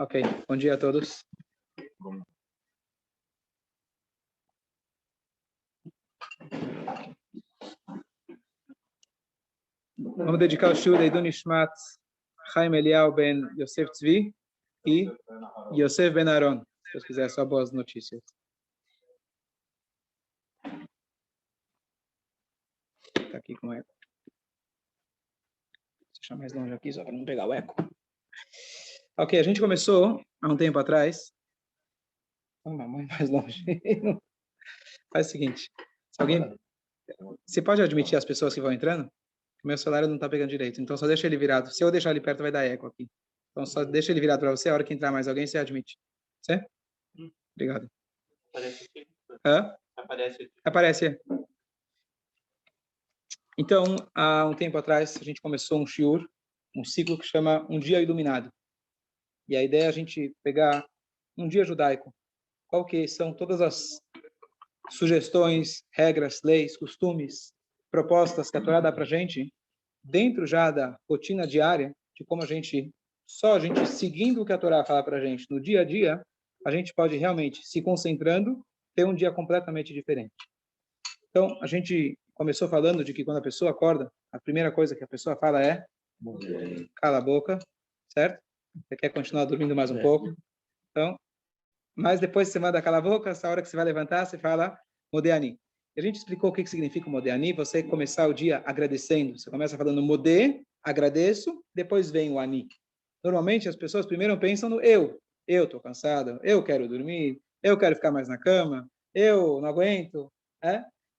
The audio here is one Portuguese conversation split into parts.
Ok, bom dia a todos. Vamos dedicar o shiur de Eidun Nishmat Chaim Eliyahu ben Yosef Tzvi e Yosef ben Aaron. Se Deus quiser, só boas notícias. Está aqui com o eco. Vou deixar mais longe aqui, só para não pegar o eco. Ok, a gente começou há um tempo atrás. Vamos mais longe. Faz o seguinte. Se alguém... Você pode admitir as pessoas que vão entrando? O meu celular não está pegando direito, então só deixa ele virado. Se eu deixar ele perto, vai dar eco aqui. Então só deixa ele virado para você, a hora que entrar mais alguém, você admite. Certo? Obrigado. Aparece aqui. Hã? Aparece aqui. Aparece. Então, há um tempo atrás, a gente começou um shiur, um ciclo que chama Um Dia Iluminado. E a ideia é a gente pegar um dia judaico. Qual que são todas as sugestões, regras, leis, costumes, propostas que a Torá dá para a gente, dentro já da rotina diária, de como a gente seguindo o que a Torá fala para a gente no dia a dia, a gente pode realmente, se concentrando, ter um dia completamente diferente. Então, a gente começou falando de que quando a pessoa acorda, a primeira coisa que a pessoa fala é cala a boca, certo? Você quer continuar dormindo mais um pouco? Então, mas depois você manda calar a boca, essa hora que você vai levantar, você fala Modeani. A gente explicou o que significa o Modeani, você começar o dia agradecendo. Você começa falando Modé, agradeço, depois vem o Ani. Normalmente as pessoas primeiro pensam no eu. Eu estou cansado, eu quero dormir, eu quero ficar mais na cama, eu não aguento.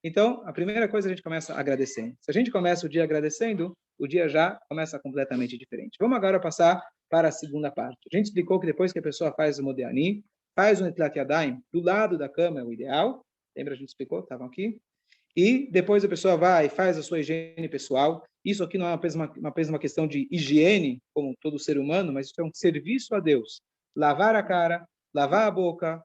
Então, a primeira coisa a gente começa agradecendo. Se a gente começa o dia agradecendo, o dia já começa completamente diferente. Vamos agora passar para a segunda parte. A gente explicou que depois que a pessoa faz o Modeani, faz o Netilat Yadayim do lado da cama é o ideal. Lembra, a gente explicou? Estavam aqui. E depois a pessoa vai e faz a sua higiene pessoal. Isso aqui não é apenas uma questão de higiene, como todo ser humano, mas isso é um serviço a Deus. Lavar a cara, lavar a boca,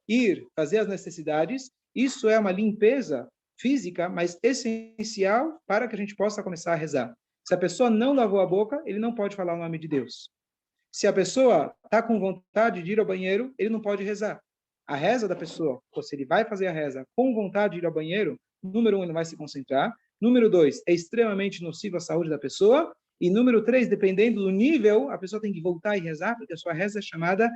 ir fazer as necessidades. Isso é uma limpeza física, mas essencial para que a gente possa começar a rezar. Se a pessoa não lavou a boca, ele não pode falar o nome de Deus. Se a pessoa está com vontade de ir ao banheiro, ele não pode rezar. A reza da pessoa, ou se ele vai fazer a reza com vontade de ir ao banheiro, número 1, ele não vai se concentrar. Número 2, é extremamente nocivo à saúde da pessoa. E número 3, dependendo do nível, a pessoa tem que voltar e rezar, porque a sua reza é chamada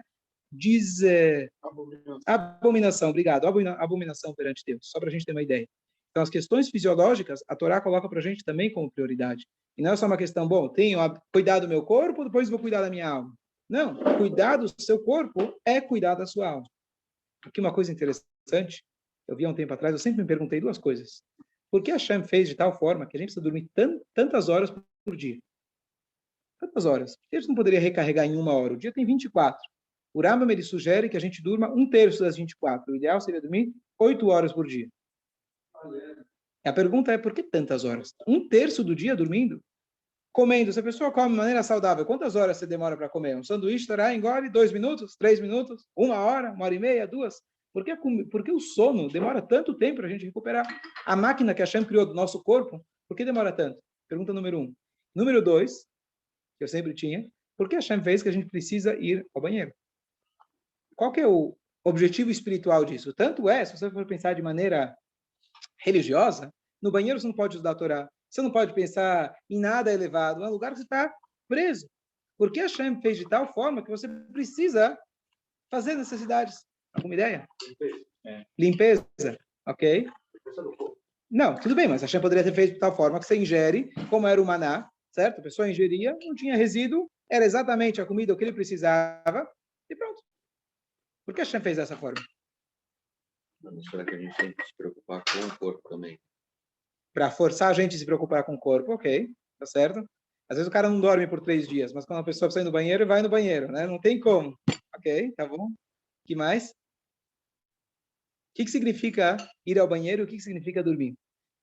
abominação. Obrigado. Abominação perante Deus. Só para a gente ter uma ideia. Então, as questões fisiológicas, a Torá coloca para a gente também como prioridade. E não é só uma questão, tenho cuidar do meu corpo, depois vou cuidar da minha alma. Não, cuidar do seu corpo é cuidar da sua alma. Aqui uma coisa interessante, eu vi há um tempo atrás, eu sempre me perguntei duas coisas. Por que a Hashem fez de tal forma que a gente precisa dormir tantas horas por dia? Tantas horas. Por que a gente não poderia recarregar em 1 hora? O dia tem 24. O Rambam, ele sugere que a gente durma 1/3 das 24. O ideal seria dormir 8 horas por dia. A pergunta é, por que tantas horas? 1/3 do dia dormindo? Comendo. Se a pessoa come de maneira saudável, quantas horas você demora para comer? Um sanduíche, engole 2 minutos, 3 minutos, 1 hora, 1h30, 2? Por que o sono demora tanto tempo para a gente recuperar? A máquina que a Hashem criou do nosso corpo, por que demora tanto? Pergunta número 1. Número 2, que eu sempre tinha, por que a Hashem fez que a gente precisa ir ao banheiro? Qual que é o objetivo espiritual disso? Tanto se você for pensar de maneira religiosa, no banheiro você não pode estudar a Torá, você não pode pensar em nada elevado, é um lugar que você está preso. Por que a Hashem fez de tal forma que você precisa fazer necessidades? Alguma ideia? Limpeza. Ok? Não, tudo bem, mas a Hashem poderia ter feito de tal forma que você ingere, como era o maná, certo? A pessoa ingeria, não tinha resíduo, era exatamente a comida que ele precisava, e pronto. Por que a Hashem fez dessa forma? Será que a gente tem que se preocupar com o corpo também? Para forçar a gente a se preocupar com o corpo, ok, tá certo? Às vezes o cara não dorme por 3 dias, mas quando a pessoa precisa ir no banheiro, vai no banheiro, né? Não tem como. Ok, tá bom. O que mais? O que significa ir ao banheiro? O que significa dormir?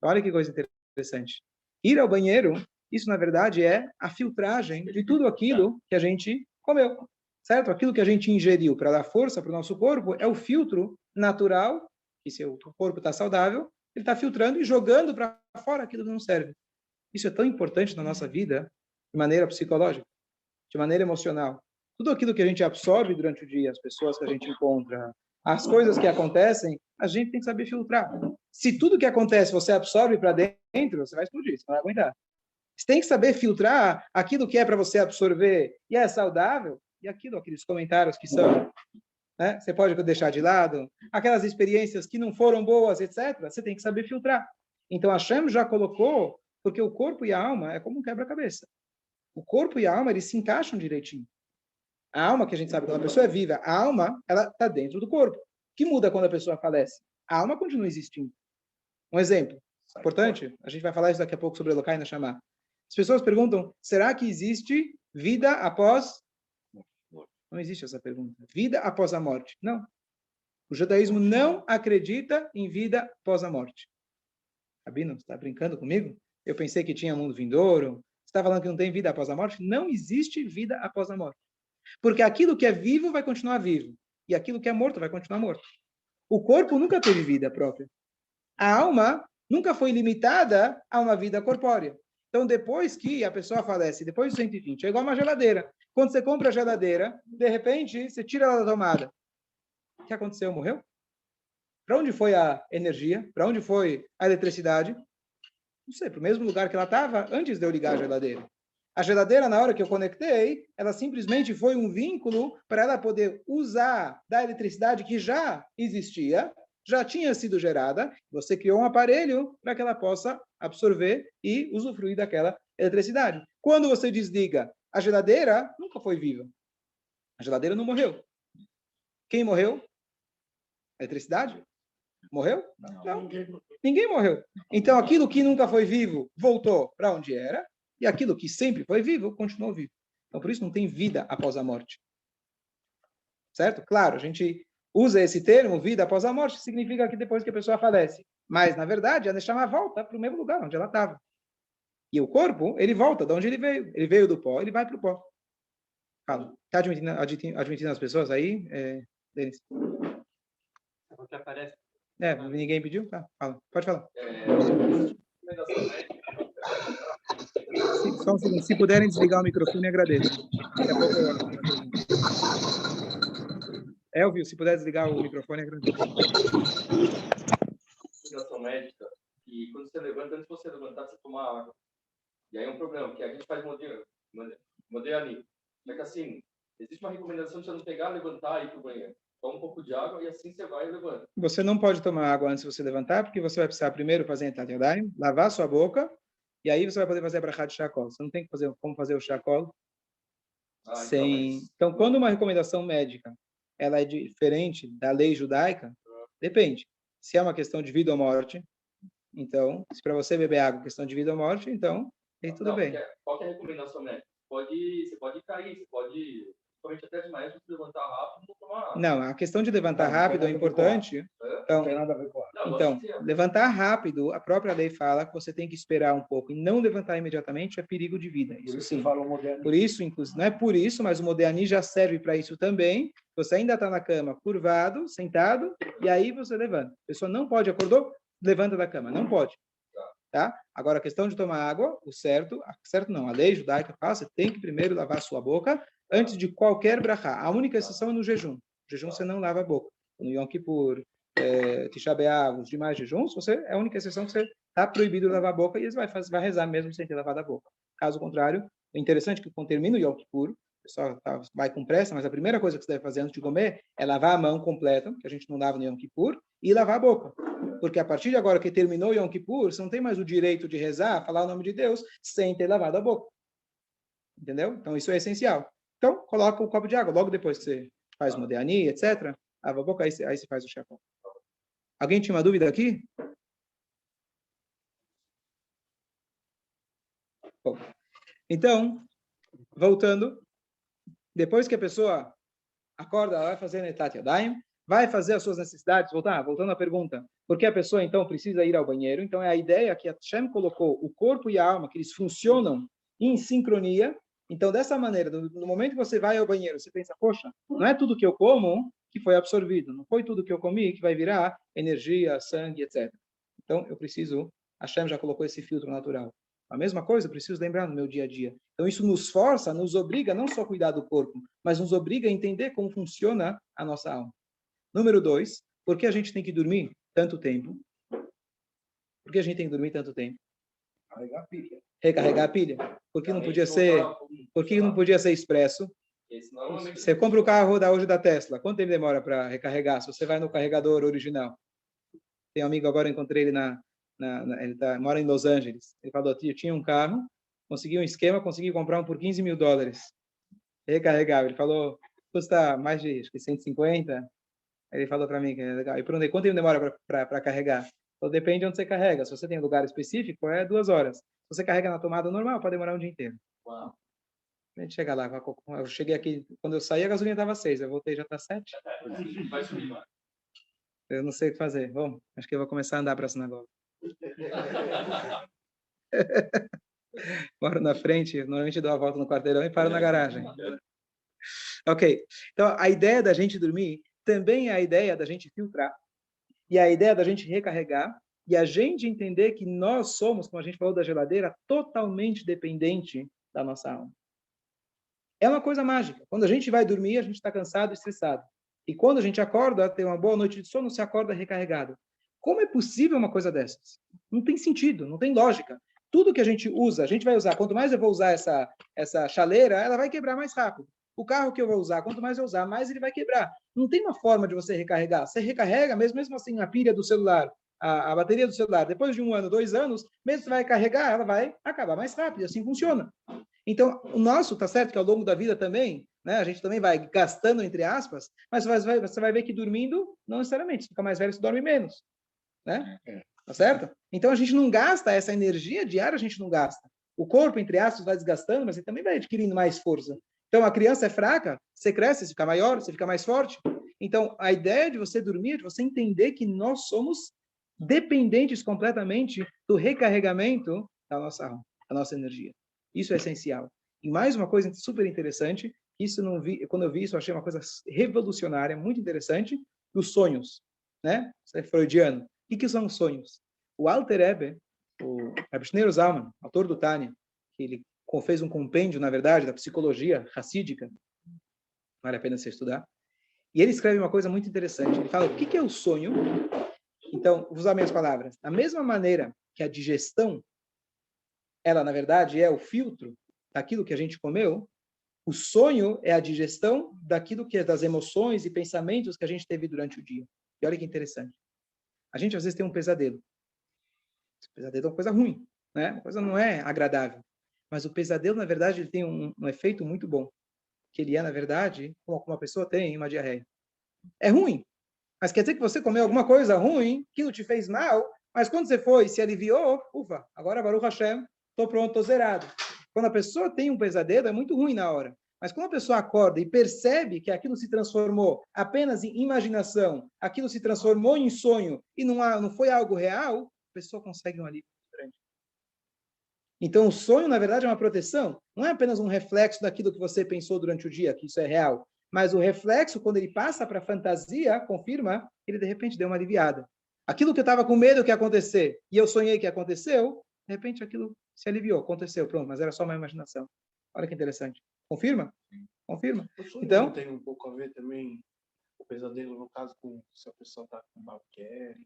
Olha que coisa interessante. Ir ao banheiro, isso na verdade é a filtragem de tudo aquilo que a gente comeu, certo? Aquilo que a gente ingeriu para dar força para o nosso corpo é o filtro natural, que se o corpo está saudável, ele está filtrando e jogando para fora aquilo que não serve. Isso é tão importante na nossa vida, de maneira psicológica, de maneira emocional. tudo aquilo que a gente absorve durante o dia, as pessoas que a gente encontra, as coisas que acontecem, a gente tem que saber filtrar. Se tudo que acontece você absorve para dentro, você vai explodir, você não vai aguentar. Você tem que saber filtrar aquilo que é para você absorver e é saudável, e aqueles comentários que são, né, você pode deixar de lado, aquelas experiências que não foram boas, etc. Você tem que saber filtrar. Então, Hashem já colocou, porque o corpo e a alma é como um quebra-cabeça. O corpo e a alma, eles se encaixam direitinho. A alma, que a gente sabe, quando a pessoa é viva, a alma, ela está dentro do corpo. O que muda quando a pessoa falece? A alma continua existindo. Um exemplo importante, a gente vai falar isso daqui a pouco sobre Elokai na Shama. As pessoas perguntam, será que existe vida após... Não existe essa pergunta. Vida após a morte. Não. O judaísmo não acredita em vida após a morte. Rabino, você está brincando comigo? Eu pensei que tinha mundo vindouro. Você está falando que não tem vida após a morte? Não existe vida após a morte. Porque aquilo que é vivo vai continuar vivo. E aquilo que é morto vai continuar morto. O corpo nunca teve vida própria. A alma nunca foi limitada a uma vida corpórea. Então, depois que a pessoa falece, depois dos 120, é igual uma geladeira. Quando você compra a geladeira, de repente, você tira ela da tomada. O que aconteceu? Morreu? Para onde foi a energia? Para onde foi a eletricidade? Não sei, para o mesmo lugar que ela estava antes de eu ligar a geladeira. A geladeira, na hora que eu conectei, ela simplesmente foi um vínculo para ela poder usar da eletricidade que já existia, já tinha sido gerada. Você criou um aparelho para que ela possa absorver e usufruir daquela eletricidade. Quando você desliga, a geladeira nunca foi viva. A geladeira não morreu. Quem morreu? A eletricidade? Morreu? Não. Ninguém morreu. Então, aquilo que nunca foi vivo voltou para onde era, e aquilo que sempre foi vivo continuou vivo. Então, por isso não tem vida após a morte. Certo? Claro, a gente usa esse termo, vida após a morte, significa que depois que a pessoa falece. Mas, na verdade, a Neshama volta para o mesmo lugar onde ela estava. E o corpo, ele volta de onde ele veio. Ele veio do pó, ele vai para o pó. Fala. Está admitindo as pessoas aí, Denis? O que aparece. Ninguém pediu? Tá, fala. Pode falar. Só um segundo. Se puderem desligar o microfone, agradeço. Daqui a pouco eu... Elvio, se puder desligar o microfone, agradeço. Recomendação médica, e quando você levanta, antes de você levantar, você toma água. E aí é um problema, porque a gente faz moderni. Só que assim, existe uma recomendação de você não pegar, levantar e ir para o banheiro. Toma um pouco de água e assim você vai e levanta. Você não pode tomar água antes de você levantar, porque você vai precisar primeiro fazer Netat Yadayim, lavar sua boca, e aí você vai poder fazer a brachá de chacol. Você não tem como fazer o chacol sem... Então, quando uma recomendação médica ela é diferente da lei judaica, depende. Se é uma questão de vida ou morte, então, se para você beber água é questão de vida ou morte, então, aí tudo bem. Qual que é a recomendação médica? Você pode cair, você pode... Principalmente até de manhã, se você levantar rápido, não tomar água. Não, a questão de levantar rápido é importante. Então, levantar rápido, a própria lei fala que você tem que esperar um pouco e não levantar imediatamente é perigo de vida. Isso sim. Por isso, inclusive, não é por isso, mas o moderni já serve para isso também. Você ainda está na cama, curvado, sentado, e aí você levanta. A pessoa não pode, acordou, levanta da cama. Não pode. Tá? Agora, a questão de tomar água, certo não, a lei judaica fala, você tem que primeiro lavar a sua boca antes de qualquer brachá. A única exceção é no jejum. No jejum você não lava a boca. No Yom Kippur, Tisha B'Av, os demais jejuns, é a única exceção que você está proibido de lavar a boca e você vai rezar mesmo sem ter lavado a boca. Caso contrário, é interessante que quando termina o Yom Kippur, o pessoal vai com pressa, mas a primeira coisa que você deve fazer antes de comer é lavar a mão completa, que a gente não lava no Yom Kippur, e lavar a boca. Porque a partir de agora que terminou o Yom Kippur, você não tem mais o direito de rezar, falar o nome de Deus, sem ter lavado a boca. Entendeu? Então, isso é essencial. Então, coloca um copo de água. Logo depois que você faz o Modeani, etc., lava a boca, aí você faz o chacol. Alguém tinha uma dúvida aqui? Bom, então, voltando, depois que a pessoa acorda, ela vai fazer Netat Yadayim, vai fazer as suas necessidades, voltando à pergunta, por que a pessoa, então, precisa ir ao banheiro? Então, é a ideia que a Hashem colocou o corpo e a alma, que eles funcionam em sincronia. Então, dessa maneira, no momento que você vai ao banheiro, você pensa, poxa, não é tudo que eu como que foi absorvido, não foi tudo que eu comi que vai virar energia, sangue, etc. Então, eu preciso, a Hashem já colocou esse filtro natural. A mesma coisa, eu preciso lembrar no meu dia a dia. Então, isso nos força, nos obriga não só a cuidar do corpo, mas nos obriga a entender como funciona a nossa alma. Número 2, por que a gente tem que dormir tanto tempo? Por que a gente tem que dormir tanto tempo? Carregar a pilha. Recarregar a pilha. Por que não podia ser, por que não podia ser expresso? Você compra o carro hoje da Tesla, quanto tempo demora para recarregar? Se você vai no carregador original. Tem um amigo agora, encontrei ele ele mora em Los Angeles. Ele falou, tio, tinha um carro, consegui um esquema, consegui comprar um por $15 mil. Recarregável. Ele falou, custa mais de acho que 150. Ele falou para mim que é legal. E perguntei, quanto tempo demora para carregar? Então, depende de onde você carrega. Se você tem um lugar específico, é 2 horas. Se você carrega na tomada normal, pode demorar um dia inteiro. Uau. A gente chega lá. Eu cheguei aqui, quando eu saí, a gasolina estava 6. Eu voltei, já está 7. Vai subir mais. Eu não sei o que fazer. Bom, acho que eu vou começar a andar para a sinagoga. Moro na frente, normalmente dou a volta no quarteirão e paro na garagem. Ok. Então, a ideia da gente dormir também é a ideia da gente filtrar. E a ideia da gente recarregar. E a gente entender que nós somos, como a gente falou da geladeira, totalmente dependente da nossa alma. É uma coisa mágica. Quando a gente vai dormir, a gente está cansado e estressado. E quando a gente acorda, tem uma boa noite de sono, se acorda recarregado. Como é possível uma coisa dessas? Não tem sentido, não tem lógica. Tudo que a gente usa, a gente vai usar. Quanto mais eu vou usar essa chaleira, ela vai quebrar mais rápido. O carro que eu vou usar, quanto mais eu usar, mais ele vai quebrar. Não tem uma forma de você recarregar. Você recarrega, mesmo assim, a pilha do celular, a bateria do celular, depois de 1 ano, 2 anos, mesmo que você vai carregar, ela vai acabar mais rápido. Assim funciona. Então, o nosso, tá certo que ao longo da vida também, né, a gente também vai gastando, entre aspas, mas você vai ver que dormindo, não necessariamente. Se fica mais velho, você dorme menos. Né? Tá certo? Então, a gente não gasta essa energia diária, a gente não gasta. O corpo, entre aspas, vai desgastando, mas ele também vai adquirindo mais força. Então, a criança é fraca, você cresce, você fica maior, você fica mais forte. Então, a ideia de você dormir é de você entender que nós somos dependentes completamente do recarregamento da nossa alma, da nossa energia. Isso é essencial. E mais uma coisa super interessante, quando eu vi isso, eu achei uma coisa revolucionária, muito interessante, os sonhos. Né? Isso é freudiano. O que são os sonhos? O Alter Rebbe, o Rebbe Schneur Zalman, autor do Tânia, que ele fez um compêndio, na verdade, da psicologia racídica, vale a pena você estudar, e ele escreve uma coisa muito interessante. Ele fala, o que é o sonho? Então, vou usar minhas palavras. Da mesma maneira que a digestão, ela, na verdade, é o filtro daquilo que a gente comeu, o sonho é a digestão daquilo que é das emoções e pensamentos que a gente teve durante o dia. E olha que interessante. A gente, às vezes, tem um pesadelo. Esse pesadelo é uma coisa ruim, né? A coisa não é agradável. Mas o pesadelo, na verdade, ele tem um efeito muito bom. Que ele é, na verdade, como uma pessoa tem uma diarreia. É ruim. Mas quer dizer que você comeu alguma coisa ruim, que não te fez mal, mas quando você foi, se aliviou, ufa, agora Baruch Hashem, estou pronto, estou zerado. Quando a pessoa tem um pesadelo, é muito ruim na hora. Mas quando a pessoa acorda e percebe que aquilo se transformou apenas em imaginação, aquilo se transformou em sonho e não foi algo real, a pessoa consegue um alívio grande. Então, o sonho, na verdade, é uma proteção. Não é apenas um reflexo daquilo que você pensou durante o dia, que isso é real. Mas o reflexo, quando ele passa para a fantasia, confirma que ele, de repente, deu uma aliviada. Aquilo que eu estava com medo que ia acontecer, e eu sonhei que aconteceu, de repente, aquilo se aliviou, aconteceu, pronto, mas era só uma imaginação. Olha que interessante. Confirma? Confirma. Então, tem um pouco a ver também o pesadelo, no caso, com se a pessoa está com bactéria.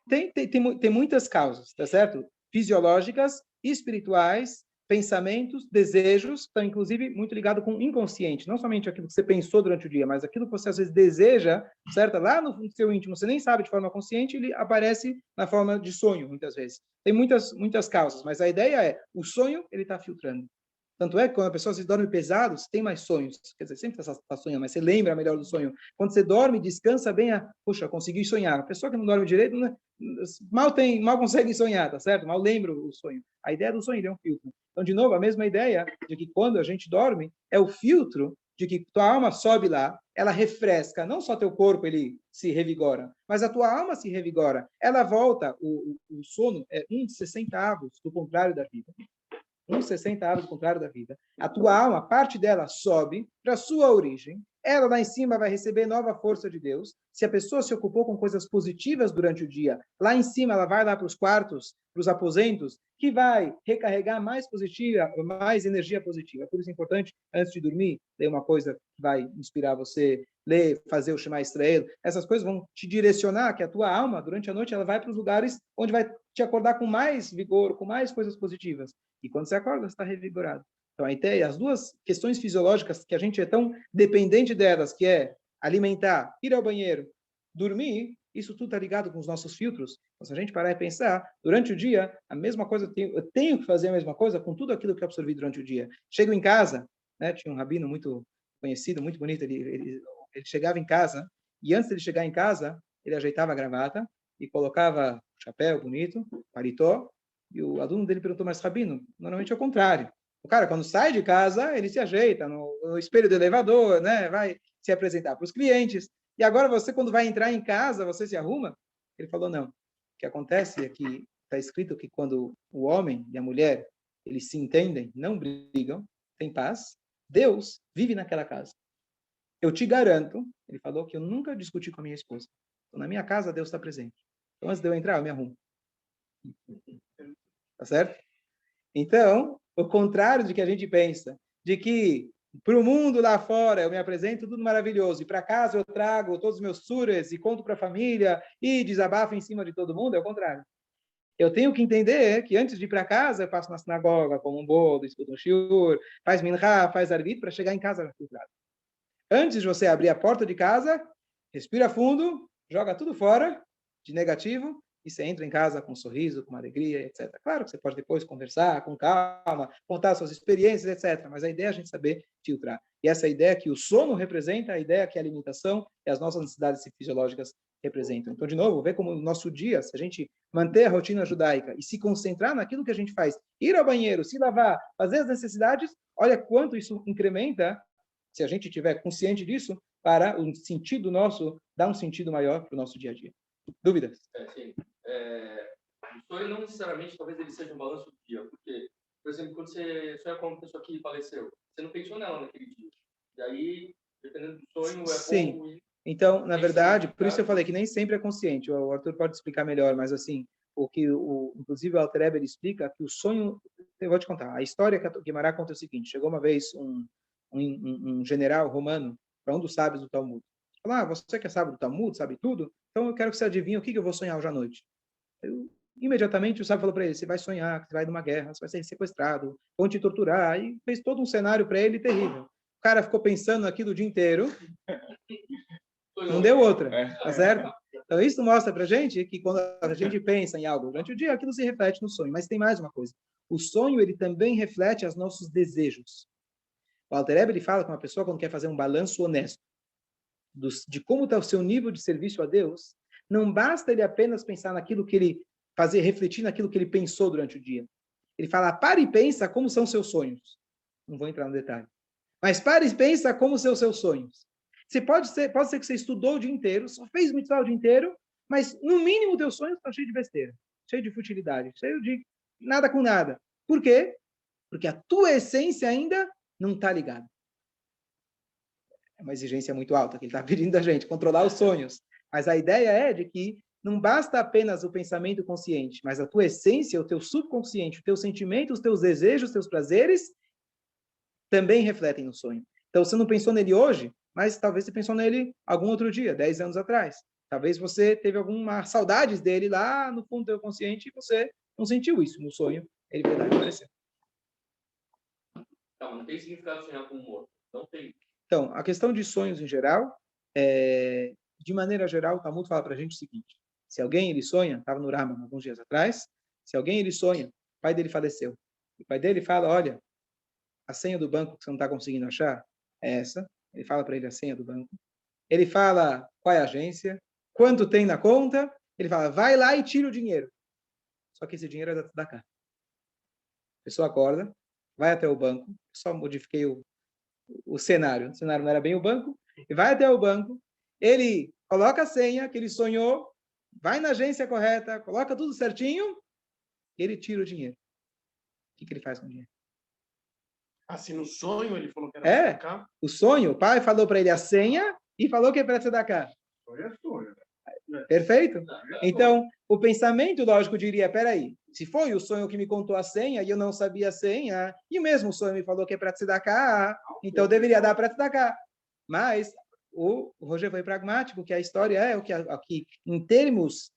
Tem muitas causas, tá certo? Fisiológicas, espirituais, pensamentos, desejos, estão inclusive muito ligados com o inconsciente, não somente aquilo que você pensou durante o dia, mas aquilo que você às vezes deseja, certo? Lá no seu íntimo, você nem sabe de forma consciente, ele aparece na forma de sonho, muitas vezes. Tem muitas causas, mas a ideia é, o sonho, ele está filtrando. Tanto é que quando a pessoa se dorme pesado, você tem mais sonhos. Quer dizer, sempre está sonhando, mas você lembra melhor do sonho. Quando você dorme, descansa bem, puxa, consegui sonhar. A pessoa que não dorme direito, né, mal consegue sonhar, tá certo? Mal lembra o sonho. A ideia do sonho é um filtro. Então, de novo, a mesma ideia de que quando a gente dorme, é o filtro de que tua alma sobe lá, ela refresca, não só teu corpo ele se revigora, mas a tua alma se revigora. Ela volta, o sono é 1/60 do contrário da vida. 1/60 do contrário da vida. A tua alma, parte dela sobe para a sua origem. ela lá em cima vai receber nova força de Deus. Se a pessoa se ocupou com coisas positivas durante o dia, lá em cima ela vai lá para os quartos, para os aposentos, que vai recarregar mais positiva, mais energia positiva. Por isso é importante, antes de dormir, ler uma coisa que vai inspirar você, ler, fazer o Shema Israel. Essas coisas vão te direcionar, que a tua alma, durante a noite, ela vai para os lugares onde vai te acordar com mais vigor, com mais coisas positivas. E quando você acorda, você está revigorado. Então, a ideia, as duas questões fisiológicas que a gente é tão dependente delas, que é alimentar, ir ao banheiro, dormir, isso tudo está ligado com os nossos filtros. Então, se a gente parar e pensar, durante o dia, a mesma coisa, eu tenho que fazer a mesma coisa com tudo aquilo que eu absorvi durante o dia. Chego em casa, né, tinha um rabino muito conhecido, muito bonito, ele chegava em casa, e antes de chegar em casa, ele ajeitava a gravata e colocava o chapéu bonito, paletó, e o aluno dele perguntou, mas rabino, normalmente é o contrário. O cara, quando sai de casa, ele se ajeita no espelho do elevador, né? Vai se apresentar para os clientes. E agora você, quando vai entrar em casa, você se arruma? Ele falou, não. O que acontece é que está escrito que quando o homem e a mulher, eles se entendem, não brigam, tem paz, Deus vive naquela casa. Eu te garanto, ele falou que eu nunca discuti com a minha esposa. Então, na minha casa, Deus está presente. Então, antes de eu entrar, eu me arrumo. Tá certo? Então, o contrário de que a gente pensa, de que para o mundo lá fora eu me apresento tudo maravilhoso, e para casa eu trago todos os meus suras e conto para a família e desabafo em cima de todo mundo, é o contrário. Eu tenho que entender que antes de ir para casa, eu passo na sinagoga, como um bolo, escuto um shiur, faz minha, faz arbit, para chegar em casa filtrado. Antes de você abrir a porta de casa, respira fundo, joga tudo fora de negativo e você entra em casa com um sorriso, com uma alegria, etc. Claro que você pode depois conversar com calma, contar suas experiências, etc. Mas a ideia é a gente saber filtrar. E essa ideia que o sono representa, a ideia que a alimentação e as nossas necessidades fisiológicas representam. Então, de novo, ver como o nosso dia, se a gente manter a rotina judaica e se concentrar naquilo que a gente faz, ir ao banheiro, se lavar, fazer as necessidades, olha quanto isso incrementa, se a gente estiver consciente disso, para o sentido nosso, dar um sentido maior para o nosso dia a dia. Dúvidas? Sim. O sonho não necessariamente, talvez ele seja um balanço do dia, porque, por exemplo, quando você sonha com uma pessoa que faleceu, você não pensou nela naquele dia. E aí, dependendo do sonho, é Sim. bom e... Então, na verdade, por isso eu falei que nem sempre é consciente. O Arthur pode explicar melhor, mas assim, inclusive o Alter Eber explica que o sonho, eu vou te contar, a história que a Guimará conta é o seguinte: chegou uma vez um general romano para um dos sábios do Talmud. Falou, você que é sábio do Talmud, sabe tudo? Então eu quero que você adivinhe o que eu vou sonhar hoje à noite. Imediatamente o sábio falou para ele, você vai sonhar que você vai numa guerra, você vai ser sequestrado, vão te torturar, e fez todo um cenário para ele terrível. O cara ficou pensando naquilo o dia inteiro, não deu outra, tá certo? Então isso mostra para a gente que quando a gente pensa em algo durante o dia, aquilo se reflete no sonho. Mas tem mais uma coisa, o sonho ele também reflete os nossos desejos. O Alter Eber, ele fala que uma pessoa, quando quer fazer um balanço honesto de como está o seu nível de serviço a Deus, não basta ele apenas pensar naquilo que ele fazer, refletir naquilo que ele pensou durante o dia. Ele fala, pare e pensa como são seus sonhos. Não vou entrar no detalhe. Mas pare e pensa como são seus sonhos. Pode ser que você estudou o dia inteiro, só fez mitzvah o dia inteiro, mas no mínimo teus sonhos estão cheios de besteira, cheio de futilidade, cheio de nada com nada. Por quê? Porque a tua essência ainda não está ligada. É uma exigência muito alta que ele está pedindo da gente, controlar os sonhos. Mas a ideia é de que não basta apenas o pensamento consciente, mas a tua essência, o teu subconsciente, o teu sentimento, os teus desejos, os teus prazeres, também refletem no sonho. Então, você não pensou nele hoje, mas talvez você pensou nele algum outro dia, 10 anos atrás. Talvez você teve alguma saudades dele lá no fundo do teu consciente e você não sentiu isso no sonho. Ele vai aparecer. Não tem significado sonhar com o morto. Não tem. Então, a questão de sonhos em geral, de maneira geral, o Talmud fala para a gente o seguinte: se alguém ele sonha, estava no Rambam alguns dias atrás, se alguém ele sonha, o pai dele faleceu. O pai dele fala, olha, a senha do banco que você não está conseguindo achar é essa. Ele fala para ele a senha do banco. Ele fala qual é a agência, quanto tem na conta. Ele fala, vai lá e tira o dinheiro. Só que esse dinheiro é da cá. A pessoa acorda, vai até o banco, só modifiquei o cenário. O cenário não era bem o banco. E vai até o banco, ele coloca a senha que ele sonhou, vai na agência correta, coloca tudo certinho, e ele tira o dinheiro. O que ele faz com o dinheiro? Assim, no sonho ele falou que era É. cá. O sonho, o pai falou para ele a senha e falou que é para tzedakah. Sonho. Perfeito? Então, o pensamento lógico diria, peraí, se foi o sonho que me contou a senha e eu não sabia a senha, e o mesmo sonho me falou que é para tzedakah, então eu deveria dar para tzedakah. Mas o Roger foi pragmático, que a história é o que aqui, em termos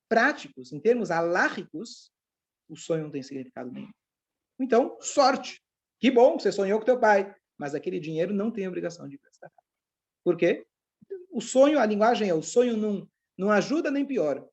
práticos, em termos alárricos, o sonho não tem significado nenhum. Então, sorte. Que bom que você sonhou com teu pai, mas aquele dinheiro não tem obrigação de prestar. Por quê? O sonho, a linguagem é, o sonho não ajuda nem piora.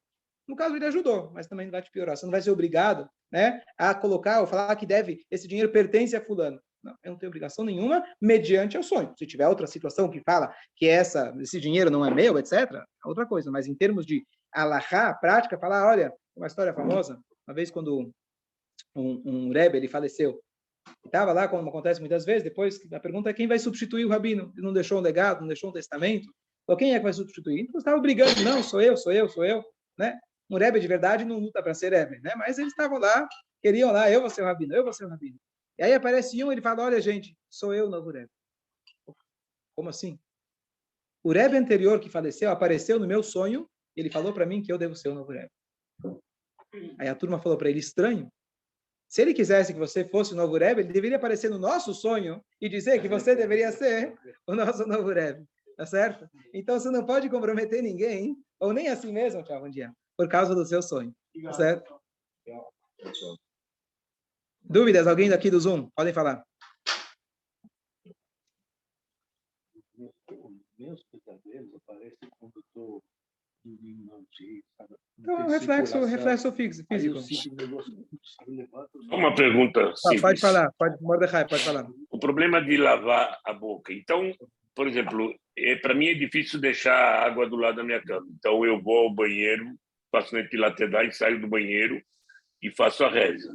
No caso, ele ajudou, mas também não vai te piorar. Você não vai ser obrigado, né, a colocar ou falar que esse dinheiro pertence a fulano. Não, eu não tenho obrigação nenhuma mediante o sonho. Se tiver outra situação que fala que esse dinheiro não é meu, etc., é outra coisa. Mas em termos de alahá, prática, falar, olha, uma história famosa, uma vez quando um Rebbe, ele faleceu, estava lá, como acontece muitas vezes, depois a pergunta é quem vai substituir o rabino? Ele não deixou um legado, não deixou um testamento. Então, quem é que vai substituir? Então, estava brigando, não, sou eu, né? Um Rebbe de verdade não luta para ser Rebbe, né? Mas eles estavam lá, queriam lá, eu vou ser o rabino, eu vou ser o rabino. E aí aparece ele fala, olha, gente, sou eu o novo Rebbe. Como assim? O Rebbe anterior que faleceu apareceu no meu sonho, e ele falou para mim que eu devo ser o novo Rebbe. Aí a turma falou para ele, estranho. Se ele quisesse que você fosse o novo Rebbe, ele deveria aparecer no nosso sonho e dizer que você deveria ser o nosso novo Rebbe. Tá certo? Então, você não pode comprometer ninguém, ou nem assim mesmo, tchau, bom dia, por causa do seu sonho. Tá certo? Dúvidas? Alguém daqui do Zoom? Podem falar. Meus pesadelos aparecem quando eu estou dormindo na UTI, sabe? Então, é um reflexo físico. Aí eu sinto um negócio, eu levanto... Uma pergunta simples. Pode falar, Mordecai, pode falar. O problema de lavar a boca. Então, por exemplo, para mim é difícil deixar a água do lado da minha cama. Então, eu vou ao banheiro, faço Netilat Yadayim, saio do banheiro e faço a reza.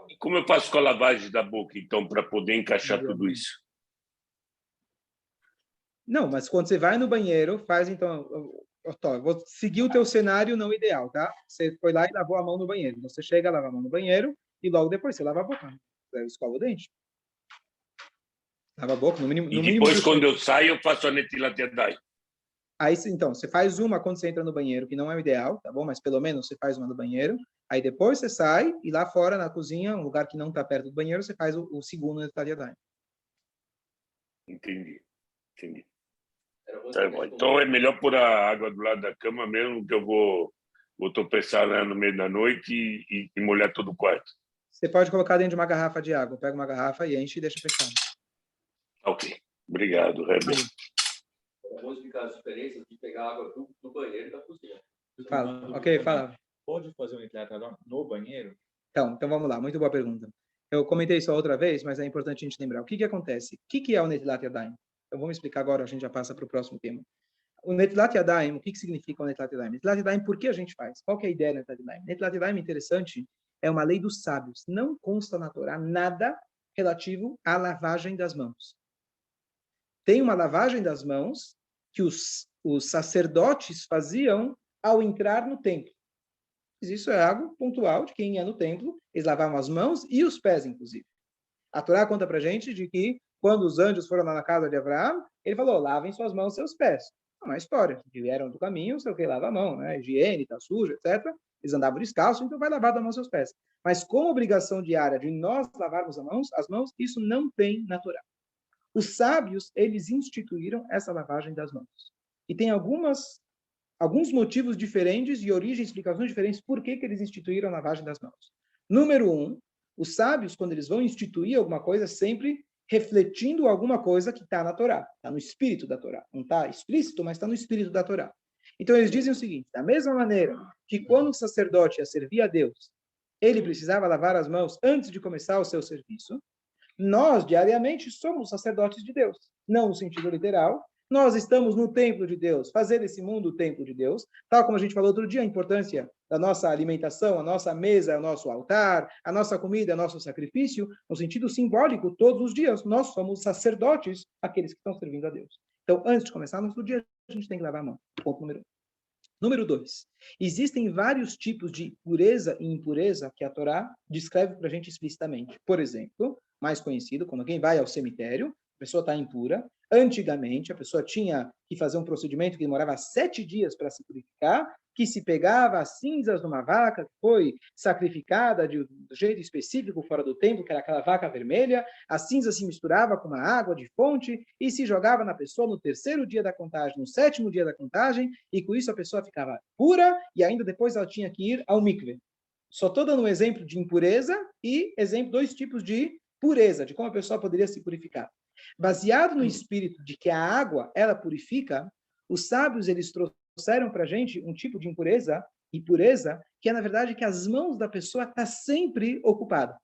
E como eu faço com a lavagem da boca, então, para poder encaixar tudo isso? Não, mas quando você vai no banheiro, faz então... Vou seguir o teu cenário não ideal, tá? Você foi lá e lavou a mão no banheiro. Você chega, lava a mão no banheiro e logo depois você lava a boca. Você escova o dente. Lava a boca, no mínimo. E depois, quando eu saio, eu faço a Netilat Yadayim. Aí, então, você faz uma quando você entra no banheiro, que não é o ideal, tá bom? Mas pelo menos você faz uma no banheiro. Aí depois você sai e lá fora, na cozinha, um lugar que não está perto do banheiro, você faz o segundo Netilat Yadayim. Entendi. Tá bom. Então é melhor pôr a água do lado da cama mesmo, que eu vou tropeçar lá no meio da noite e molhar todo o quarto. Você pode colocar dentro de uma garrafa de água. Pega uma garrafa e enche e deixa fechado. Ok. Obrigado, Rebbe. Vamos explicar as diferenças de pegar água do banheiro e da cozinha. Fala. Ok, fala. Pode fazer um Netilat no banheiro? Então vamos lá. Muito boa pergunta. Eu comentei isso outra vez, mas é importante a gente lembrar. O que acontece? O que é o Netilat Yadayim? Eu vou me explicar agora, a gente já passa para o próximo tema. O Netilat Yadayim, o que significa o Netilat Yadayim? Netilat Yadayim, por que a gente faz? Qual que é a ideia do Netilat Yadayim? Netilat Yadayim, interessante, é uma lei dos sábios. Não consta na Torá nada relativo à lavagem das mãos. Tem uma lavagem das mãos que os sacerdotes faziam ao entrar no templo. Isso é algo pontual de quem ia no templo. Eles lavavam as mãos e os pés, inclusive. A Torá conta para gente de que quando os anjos foram lá na casa de Abraão, ele falou, lavem suas mãos e seus pés. É uma história. Vieram do caminho, sei o que, lava a mão, né? Higiene, tá sujo, etc. Eles andavam descalços, então vai lavar a mão e seus pés. Mas como obrigação diária de nós lavarmos as mãos, isso não tem na Torá. Os sábios, eles instituíram essa lavagem das mãos. E tem alguns motivos diferentes e origens, explicações diferentes por que eles instituíram a lavagem das mãos. Número 1, os sábios, quando eles vão instituir alguma coisa, sempre refletindo alguma coisa que está na Torá, está no espírito da Torá. Não está explícito, mas está no espírito da Torá. Então, eles dizem o seguinte, da mesma maneira que quando o sacerdote ia servir a Deus, ele precisava lavar as mãos antes de começar o seu serviço, nós, diariamente, somos sacerdotes de Deus. Não no sentido literal, nós estamos no templo de Deus, fazer desse mundo o templo de Deus, tal como a gente falou outro dia, a importância da nossa alimentação, a nossa mesa, o nosso altar, a nossa comida, o nosso sacrifício, no sentido simbólico, todos os dias, nós somos sacerdotes, aqueles que estão servindo a Deus. Então, antes de começar nosso dia, a gente tem que lavar a mão. Ponto número 1. Número 2, existem vários tipos de pureza e impureza que a Torá descreve para a gente explicitamente. Por exemplo, mais conhecido, quando alguém vai ao cemitério, a pessoa está impura. Antigamente, a pessoa tinha que fazer um procedimento que demorava 7 dias para se purificar, que se pegava as cinzas de uma vaca que foi sacrificada de um jeito específico fora do templo, que era aquela vaca vermelha, a cinza se misturava com uma água de fonte e se jogava na pessoa no 3º dia da contagem, no 7º dia da contagem, e com isso a pessoa ficava pura e ainda depois ela tinha que ir ao mikve. Só estou dando um exemplo de impureza e exemplo 2 tipos de pureza, de como a pessoa poderia se purificar. Baseado no espírito de que a água, ela purifica, os sábios, eles trouxeram para a gente um tipo de impureza, que é, na verdade, que as mãos da pessoa estão sempre ocupadas.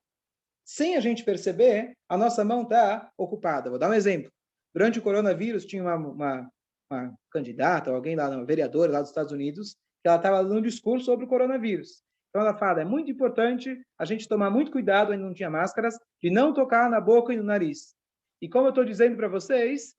Sem a gente perceber, a nossa mão está ocupada. Vou dar um exemplo. Durante o coronavírus, tinha uma candidata, alguém lá, uma vereadora lá dos Estados Unidos, que ela estava dando um discurso sobre o coronavírus. Então ela fala, é muito importante a gente tomar muito cuidado, ainda não tinha máscaras, de não tocar na boca e no nariz. E como eu estou dizendo para vocês,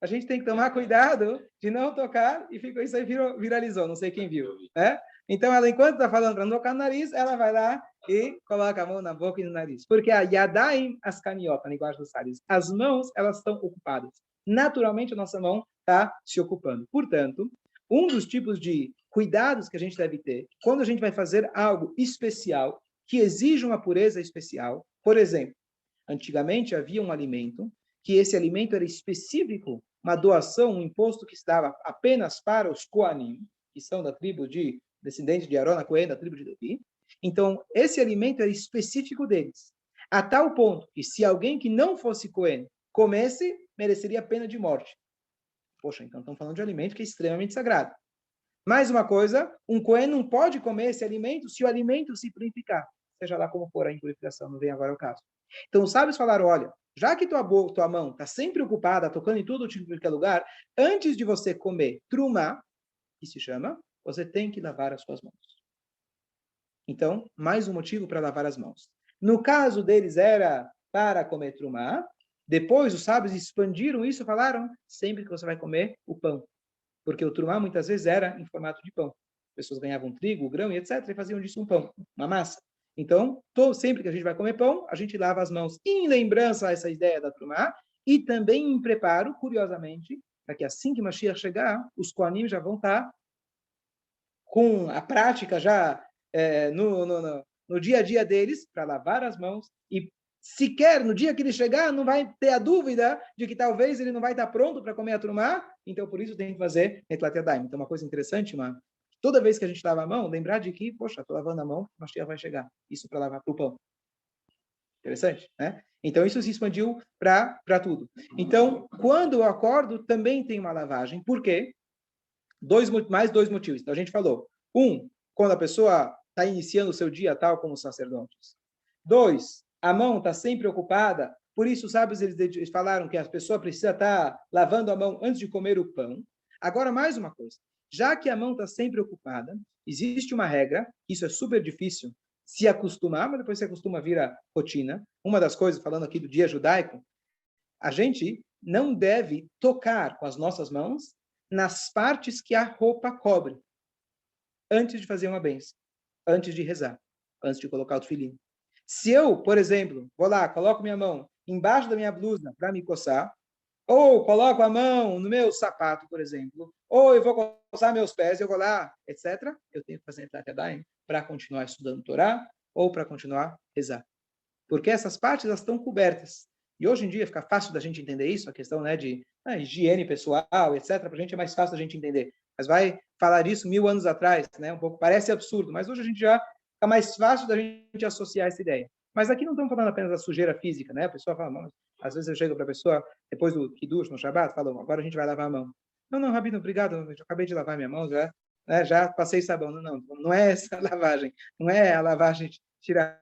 a gente tem que tomar cuidado de não tocar, e ficou isso aí viralizou, não sei quem viu. Né? Então, ela, enquanto está falando para não tocar no nariz, ela vai lá e coloca a mão na boca e no nariz. Porque a yadaim askaniot, na linguagem dos sábios, as mãos, elas estão ocupadas. Naturalmente, a nossa mão está se ocupando. Portanto, um dos tipos de cuidados que a gente deve ter, quando a gente vai fazer algo especial, que exige uma pureza especial, por exemplo, antigamente havia um alimento, que esse alimento era específico, uma doação, um imposto que se dava apenas para os Koanim, que são da tribo de descendentes de Arona Cohen, da tribo de Levi. Então, esse alimento era específico deles, a tal ponto que se alguém que não fosse Cohen comesse, mereceria pena de morte. Poxa, então estamos falando de alimento que é extremamente sagrado. Mais uma coisa, um Cohen não pode comer esse alimento se o alimento se purificar, seja lá como for a impurificação, não vem agora o caso. Então, os sábios falaram, olha, já que tua mão está sempre ocupada, tocando em todo tipo de lugar, antes de você comer trumá, que se chama, você tem que lavar as suas mãos. Então, mais um motivo para lavar as mãos. No caso deles era para comer trumá, depois os sábios expandiram isso e falaram, sempre que você vai comer o pão. Porque o trumá muitas vezes era em formato de pão. As pessoas ganhavam trigo, grão e etc. e faziam disso um pão, uma massa. Então, sempre que a gente vai comer pão, a gente lava as mãos em lembrança a essa ideia da trumá e também em preparo, curiosamente, para que assim que Mashiach chegar, os Kohanim já vão estar com a prática já no dia a dia deles para lavar as mãos e sequer no dia que ele chegar não vai ter a dúvida de que talvez ele não vai estar pronto para comer a trumá, então por isso tem que fazer Netlat Yadayim. Então uma coisa interessante, toda vez que a gente lava a mão, lembrar de que, poxa, estou lavando a mão, Mashiach vai chegar. Isso para lavar para o pão. Interessante, né? Então isso se expandiu para tudo. Então, quando eu acordo, também tem uma lavagem. Por quê? Mais dois motivos. Então a gente falou. Quando a pessoa está iniciando o seu dia tal como os sacerdotes. 2, a mão está sempre ocupada, por isso os sábios eles falaram que a pessoa precisa estar lavando a mão antes de comer o pão. Agora, mais uma coisa. Já que a mão está sempre ocupada, existe uma regra, isso é super difícil se acostumar, mas depois se acostuma a vir rotina. Uma das coisas, falando aqui do dia judaico, a gente não deve tocar com as nossas mãos nas partes que a roupa cobre, antes de fazer uma bênção, antes de rezar, antes de colocar o tefilim. Se eu, por exemplo, vou lá, coloco minha mão embaixo da minha blusa para me coçar, ou coloco a mão no meu sapato, por exemplo, ou eu vou coçar meus pés, eu vou lá, etc., eu tenho que fazer Netlat Yadayim para continuar estudando Torá ou para continuar rezar. Porque essas partes elas estão cobertas. E hoje em dia fica fácil da gente entender isso, a questão de higiene pessoal, etc., para a gente é mais fácil da gente entender. Mas vai falar isso 1000 anos atrás, né? Um pouco parece absurdo, mas hoje a gente já fica mais fácil da gente associar essa ideia. Mas aqui não estamos falando apenas da sujeira física, né? A pessoa fala, às vezes eu chego para a pessoa, depois do Kiddush, no Shabbat, falo, agora a gente vai lavar a mão. Não, Rabino, obrigado, eu acabei de lavar minha mão, já passei sabão. Não é essa a lavagem. Não é a lavagem de tirar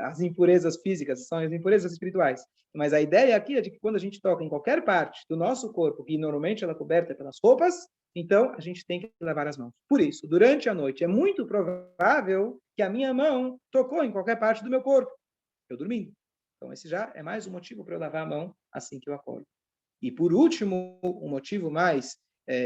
as impurezas físicas, são as impurezas espirituais. Mas a ideia aqui é de que quando a gente toca em qualquer parte do nosso corpo, que normalmente ela é coberta pelas roupas, então a gente tem que lavar as mãos. Por isso, durante a noite, é muito provável que a minha mão tocou em qualquer parte do meu corpo, eu dormindo. Então esse já é mais um motivo para eu lavar a mão assim que eu acordo. E, por último, um motivo mais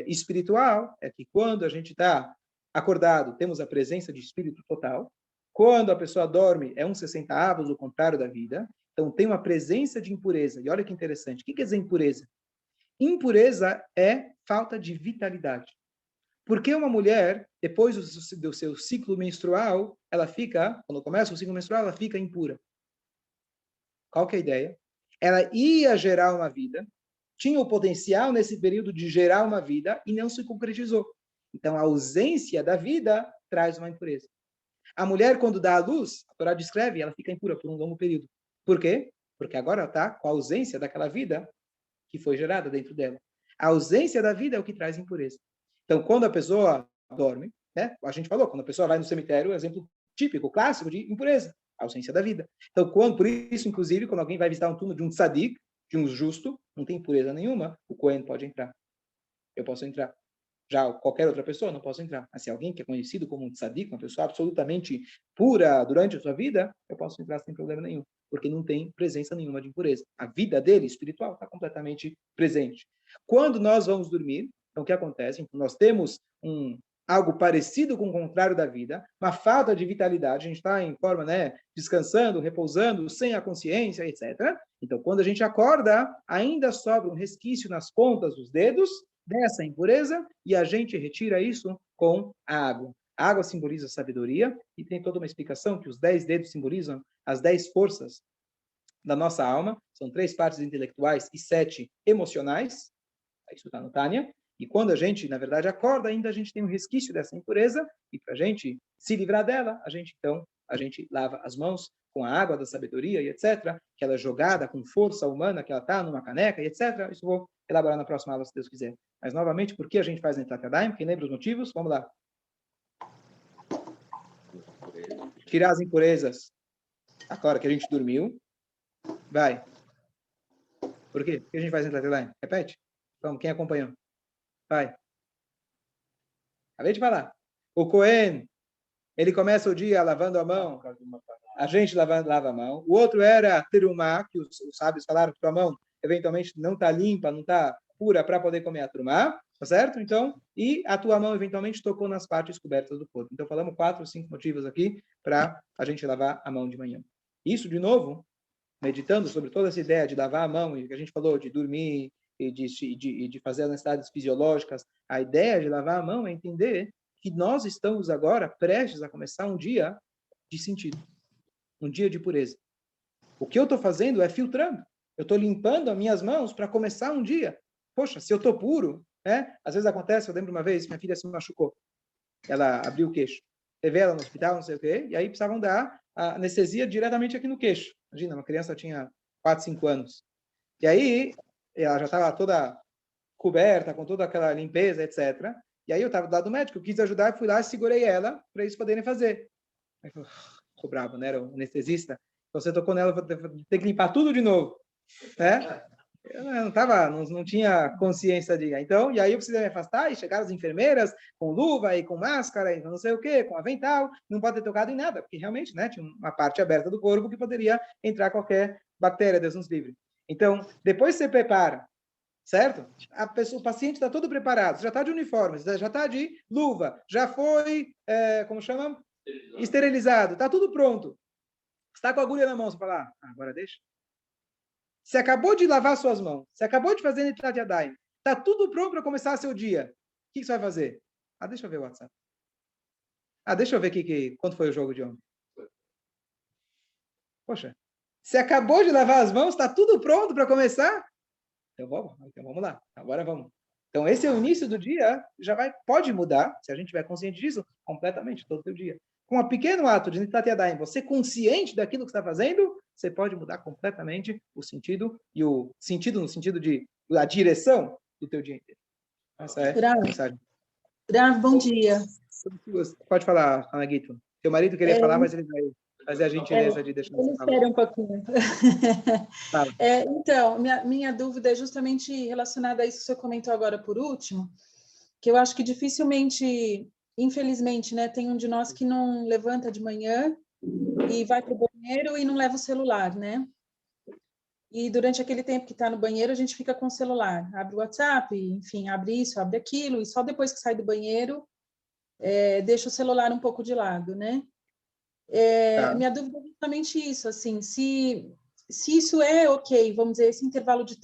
espiritual é que quando a gente está acordado, temos a presença de espírito total. Quando a pessoa dorme, é 60 avos, o contrário da vida. Então, tem uma presença de impureza. E olha que interessante. O que quer dizer impureza? Impureza é falta de vitalidade. Porque uma mulher, depois do seu ciclo menstrual, ela fica, quando começa o ciclo menstrual, ela fica impura. Qual que é a ideia? Ela ia gerar uma vida, tinha o potencial nesse período de gerar uma vida e não se concretizou. Então, a ausência da vida traz uma impureza. A mulher, quando dá à luz, a Torá descreve, ela fica impura por um longo período. Por quê? Porque agora ela está com a ausência daquela vida que foi gerada dentro dela. A ausência da vida é o que traz impureza. Então, quando a pessoa dorme, né? A gente falou, quando a pessoa vai no cemitério, exemplo típico, clássico de impureza, a ausência da vida. Então, por isso, inclusive, quando alguém vai visitar um túmulo de um tzadik, de um justo, não tem impureza nenhuma, o Cohen pode entrar. Eu posso entrar. Já qualquer outra pessoa não posso entrar. Mas se alguém que é conhecido como um tzadik, uma pessoa absolutamente pura durante a sua vida, eu posso entrar sem problema nenhum, porque não tem presença nenhuma de impureza. A vida dele, espiritual, está completamente presente. Quando nós vamos dormir, então o que acontece? Nós temos algo parecido com o contrário da vida, uma falta de vitalidade, a gente está em forma, né, descansando, repousando, sem a consciência, etc. Então, quando a gente acorda, ainda sobra um resquício nas pontas dos dedos dessa impureza, e a gente retira isso com a água. A água simboliza a sabedoria, e tem toda uma explicação que os 10 dedos simbolizam as 10 forças da nossa alma, são 3 partes intelectuais e 7 emocionais, isso está no Tânia, e quando a gente, na verdade, acorda, ainda a gente tem um resquício dessa impureza, e para a gente se livrar dela, a gente lava as mãos com a água da sabedoria e etc., que ela é jogada com força humana, que ela está numa caneca e etc. Isso eu vou elaborar na próxima aula, se Deus quiser. Mas, novamente, por que a gente faz Netilat Yadayim? Quem lembra os motivos? Vamos lá. Tirar as impurezas. Agora que a gente dormiu. Vai. Por quê? Por que a gente faz Netilat Yadayim? Repete. Vamos, quem acompanhou? Vai. Acabei de falar. O Cohen, ele começa o dia lavando a mão. A gente lava a mão. O outro era terumá, que os sábios falaram que a mão eventualmente não está limpa, não está pura para poder comer a terumá, tá certo? Então, e a tua mão eventualmente tocou nas partes cobertas do corpo. Então, falamos 4 ou 5 motivos aqui para a gente lavar a mão de manhã. Isso, de novo, meditando sobre toda essa ideia de lavar a mão, e que a gente falou de dormir, e de fazer as necessidades fisiológicas, a ideia de lavar a mão é entender que nós estamos agora prestes a começar um dia de sentido, um dia de pureza. O que eu estou fazendo é filtrando. Eu estou limpando as minhas mãos para começar um dia. Poxa, se eu estou puro, né? Às vezes acontece, eu lembro uma vez, minha filha se machucou. Ela abriu o queixo. Levei ela no hospital, não sei o quê, e aí precisavam dar a anestesia diretamente aqui no queixo. Imagina, uma criança tinha 4, 5 anos. E aí, ela já estava toda coberta, com toda aquela limpeza, etc. E aí eu estava do lado do médico, eu quis ajudar, fui lá e segurei ela para eles poderem fazer. Aí ficou bravo, né? Era o anestesista. Então, você tocou nela, tem que limpar tudo de novo. Né? Eu não tinha consciência de... Então, e aí eu precisei me afastar, e chegaram as enfermeiras com luva e com máscara e não sei o quê, com avental, não pode ter tocado em nada, porque realmente, né, tinha uma parte aberta do corpo que poderia entrar qualquer bactéria, Deus nos livre. Então, depois você prepara, certo? O paciente está todo preparado, já está de uniforme, já está de luva, já foi, como chama? Esterilizado, está tudo pronto. Está com a agulha na mão, você fala, agora deixa. Você acabou de lavar suas mãos, você acabou de fazer Netilat Yadayim, está tudo pronto para começar seu dia. O que você vai fazer? Deixa eu ver o WhatsApp. Deixa eu ver quanto foi o jogo de ontem. Poxa, você acabou de lavar as mãos, está tudo pronto para começar? Então vamos lá, agora vamos. Então esse é o início do dia, pode mudar, se a gente tiver consciente disso, completamente, todo o dia. Com um pequeno ato de Netilat Yadayim, você consciente daquilo que está fazendo, você pode mudar completamente o sentido, e o sentido no sentido de a direção do teu dia inteiro. Essa é a mensagem. Rav, bom dia. Pode falar, Ana Guito. Teu marido queria falar, mas ele vai fazer a gentileza de deixar você falar. Espera um pouquinho. Então, minha dúvida é justamente relacionada a isso que você comentou agora por último, que eu acho que dificilmente, infelizmente, né, tem um de nós que não levanta de manhã e vai para o banheiro e não leva o celular, né? E durante aquele tempo que está no banheiro, a gente fica com o celular. Abre o WhatsApp, enfim, abre isso, abre aquilo, e só depois que sai do banheiro, deixa o celular um pouco de lado, né? Tá. Minha dúvida é justamente isso, assim, se isso é ok, vamos dizer, esse intervalo de